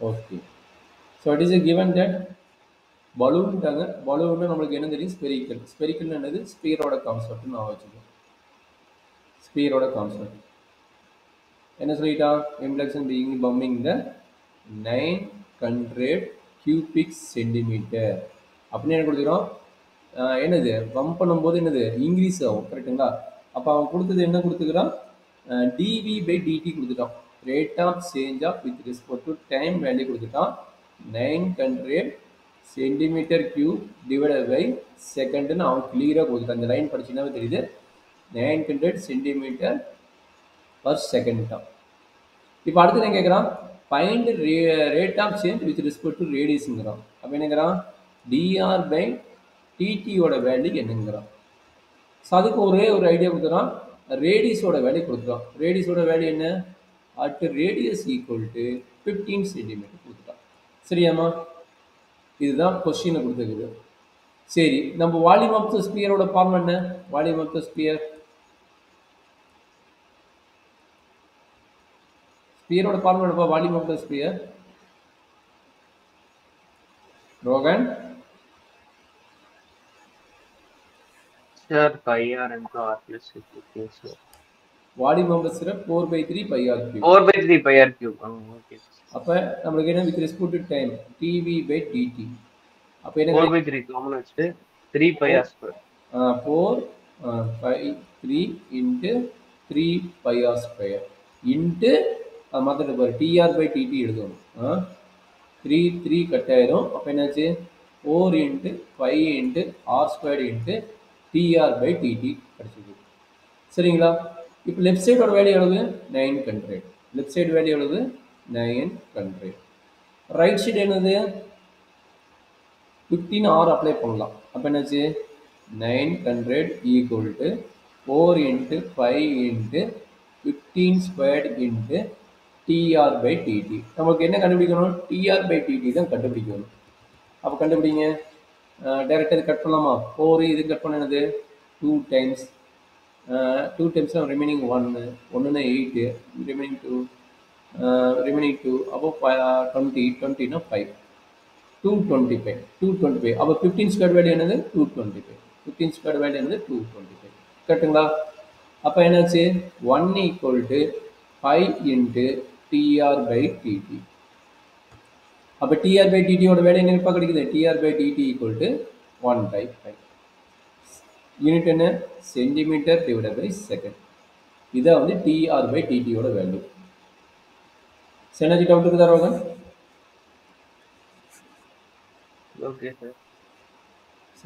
Okay. So it is a given that balloon நம்மளுக்கு என்ன தெரியும் ஸ்பெரிக்கல் ஸ்பெரிக்கல் என்னது ஸ்பியரோட கான்செப்ட் நான் வச்சுக்கோம் ஸ்பியரோட கான்செப்ட் என்ன சொல்லிட்டா இம்ப்ளக்ஷன் பீயிங் பம்மிங் த 900 cubic சென்டிமீட்டர் அப்படின்னு என்ன கொடுத்துக்கிறோம் என்னது பம்ப் பண்ணும்போது என்னது இன்க்ரீஸ் ஆகும் கரெக்டுங்களா அப்போ அவன் கொடுத்தது என்ன கொடுத்துக்கிறான் டிவி பை டிடி கொடுத்துட்டான் rate of change of with respect to time value கொடுத்துட்டான் 900 சென்டிமீட்டர் கியூப் டிவைடட் பை செகண்ட்னு அவன் கிளியராக கொடுத்துட்டான் அந்த லைன் படிச்சுன்னாவே தெரியுது 900 சென்டிமீட்டர் பர் செகண்ட் தான் இப்போ அடுத்து என்ன கேட்குறான் find rate of change with respect to ரேடியஸுங்கிறான் அப்போ என்னங்கிறான் டிஆர் பை டிடியோட வேல்யூ என்னங்கிறான் ஸோ அதுக்கு ஒரே ஒரு ஐடியா கொடுத்துறான் ரேடியஸோட வேல்யூ கொடுத்துறான் ரேடியஸோட வேல்யூ என்ன at radius equal to 15 centimetre கொடுத்துட்டான் சரியாம்மா இதுதான் கொஸ்டினை கொடுத்துருக்குது சரி நம்ம வால்யூம் ஆஃப் த ஸ்பியரோட ஃபார்ம் என்ன வால்யூம் ஆஃப் த ஸ்பியர் ஸ்பியரோட ஃபார்ம் என்னப்பா volume of the sphere Rohan Sir, pi r into r plus 15, sir. Volume of the sphere 4/3 pi r cube 4/3 pi r cube. Okay. அப்போ நம்மளுக்கு என்ன with respect to time dV by dt அப்போ என்ன 4/3 common வச்சுட்டு 3 pi r square. 4/3 into 3 pi r square into மாத்திர பாரு TR by DD எழுதணும் 3 cut ஆயிரும் அப்போ என்னாச்சு 4 into 5 into r squared into dr by dt கிடைச்சிது சரிங்களா இப்போ லெஃப்ட் சைடோட வேல்யூ எவ்வளவு 900 லெஃப்ட் சைடு வேல்யூ எவ்வளவு 900 ரைட் சைடு என்னது 15 r அப்ளை பண்ணலாம் அப்போ என்னாச்சு 900 equal to 4 into 5 into 15 squared into TR by TT நமக்கு என்ன கண்டுபிடிக்கணும் TR by TT தான் கண்டுபிடிக்கணும் அப்போ கண்டுபிடிங்க டைரெக்டாக இது கட் பண்ணலாமா 4 இது கட் பண்ணது 2 டைம்ஸ் 2 டைம்ஸ் ரிமைனிங் 1 1னா 8 ரிமைனிங் 2 அப்போ 20 20னா 5 225 அப்போ 15 ஸ்கொயர் வேல்யூ என்னது 225 15 ஸ்கொயர் வேல்யூ என்னது 225 கரெக்டுங்களா அப்போ என்னாச்சு 1 equal to 5 into dr by dt அப்போ டிஆர் பை டிடியோட வேல்யூ என்ன கிடைக்குது dr by dt equal to 1/5 unit என்ன சென்டிமீட்டர் டிவைடட் பை செகண்ட் இதான் வந்து டிஆர் பை டிடியோட வேல்யூ சென்னாச்சு டவுட் இருக்குதா ரோகன் Okay, sir. So